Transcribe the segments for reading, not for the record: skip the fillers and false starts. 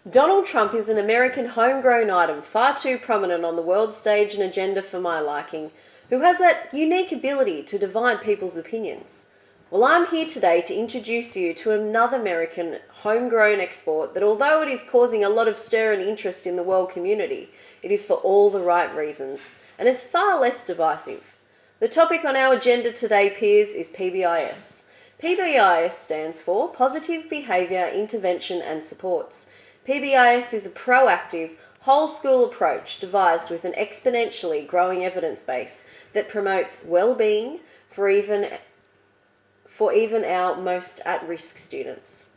Donald Trump is an American homegrown item, far too prominent on the world stage and agenda for my liking, who has that unique ability to divide people's opinions. Well, I'm here today to introduce you to another American homegrown export that, although it is causing a lot of stir and interest in the world community, it is for all the right reasons and is far less divisive. The topic on our agenda today, peers, is PBIS. PBIS stands for Positive Behaviour Intervention and Supports. PBIS is a proactive, whole-school approach devised with an exponentially growing evidence base that promotes well-being for even our most at-risk students.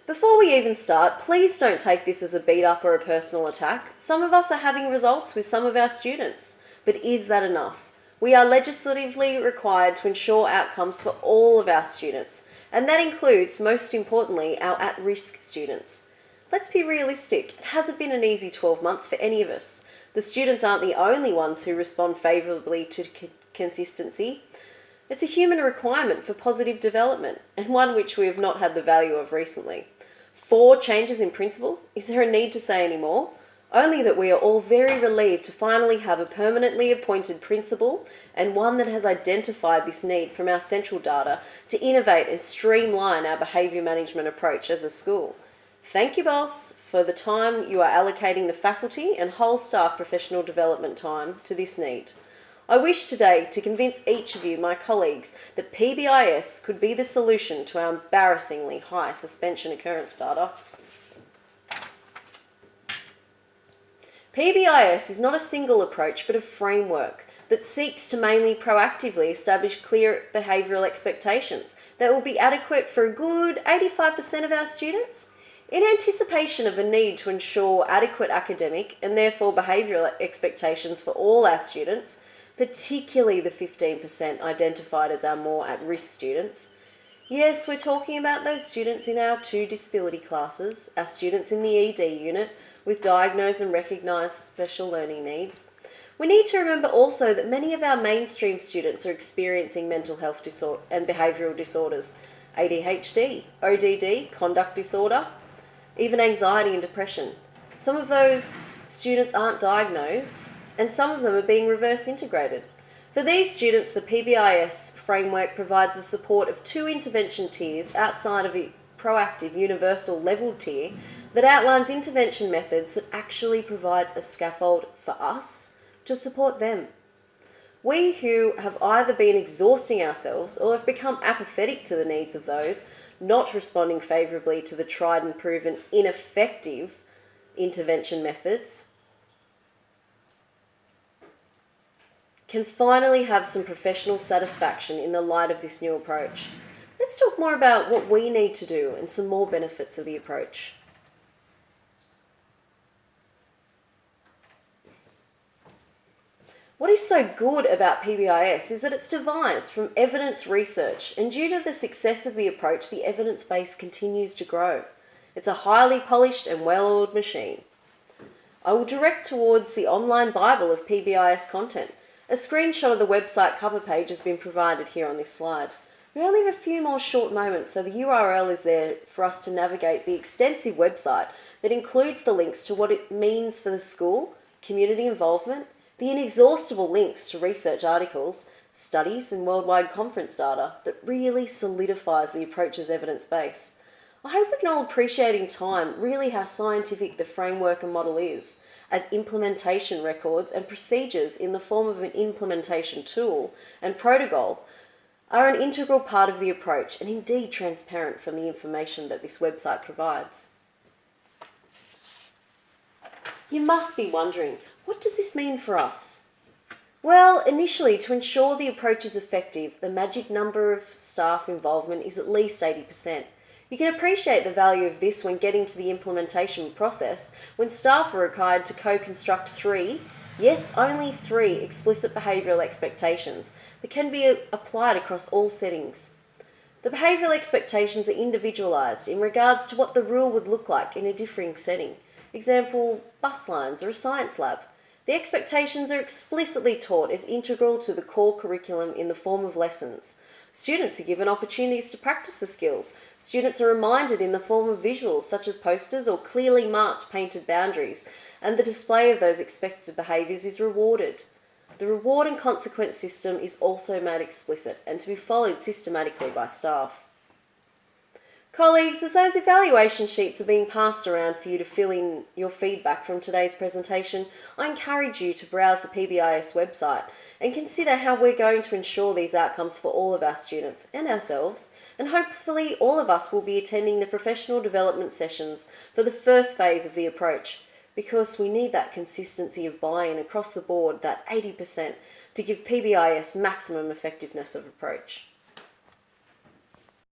Before we even start, please don't take this as a beat-up or a personal attack. Some of us are having results with some of our students, but is that enough? We are legislatively required to ensure outcomes for all of our students, and that includes, most importantly, our at-risk students. Let's be realistic. It hasn't been an easy 12 months for any of us. The students aren't the only ones who respond favourably to consistency. It's a human requirement for positive development, and one which we have not had the value of recently. 4 changes in principle? Is there a need to say any more? Only that we are all very relieved to finally have a permanently appointed principal and one that has identified this need from our central data to innovate and streamline our behaviour management approach as a school. Thank you, boss, for the time you are allocating the faculty and whole staff professional development time to this need. I wish today to convince each of you, my colleagues, that PBIS could be the solution to our embarrassingly high suspension occurrence data. PBIS is not a single approach but a framework that seeks to mainly proactively establish clear behavioural expectations that will be adequate for a good 85% of our students. In anticipation of a need to ensure adequate academic and therefore behavioural expectations for all our students, particularly the 15% identified as our more at-risk students. Yes, we're talking about those students in our 2 disability classes, our students in the ED unit with diagnosed and recognised special learning needs. We need to remember also that many of our mainstream students are experiencing mental health disorder and behavioural disorders, ADHD, ODD, conduct disorder, even anxiety and depression. Some of those students aren't diagnosed, and some of them are being reverse integrated. For these students, the PBIS framework provides the support of 2 intervention tiers outside of a proactive universal leveled tier that outlines intervention methods that actually provides a scaffold for us to support them. We who have either been exhausting ourselves or have become apathetic to the needs of those not responding favourably to the tried and proven ineffective intervention methods can finally have some professional satisfaction in the light of this new approach. Let's talk more about what we need to do and some more benefits of the approach. What is so good about PBIS is that it's devised from evidence research, and due to the success of the approach, the evidence base continues to grow. It's a highly polished and well-oiled machine. I will direct towards the online Bible of PBIS content. A screenshot of the website cover page has been provided here on this slide. We only have a few more short moments, so the URL is there for us to navigate the extensive website that includes the links to what it means for the school, community involvement, the inexhaustible links to research articles, studies and worldwide conference data that really solidifies the approach's evidence base. I hope we can all appreciate in time really how scientific the framework and model is, as implementation records and procedures in the form of an implementation tool and protocol are an integral part of the approach and indeed transparent from the information that this website provides. You must be wondering, what does this mean for us? Well, initially, to ensure the approach is effective, the magic number of staff involvement is at least 80%. You can appreciate the value of this when getting to the implementation process, when staff are required to co-construct 3, yes, only 3 explicit behavioural expectations that can be applied across all settings. The behavioural expectations are individualised in regards to what the rule would look like in a differing setting. Example, bus lines or a science lab. The expectations are explicitly taught as integral to the core curriculum in the form of lessons. Students are given opportunities to practice the skills. Students are reminded in the form of visuals such as posters or clearly marked painted boundaries, and the display of those expected behaviours is rewarded. The reward and consequence system is also made explicit and to be followed systematically by staff. Colleagues, as those evaluation sheets are being passed around for you to fill in your feedback from today's presentation, I encourage you to browse the PBIS website and consider how we're going to ensure these outcomes for all of our students and ourselves, and hopefully all of us will be attending the professional development sessions for the first phase of the approach, because we need that consistency of buy-in across the board, that 80%, to give PBIS maximum effectiveness of approach.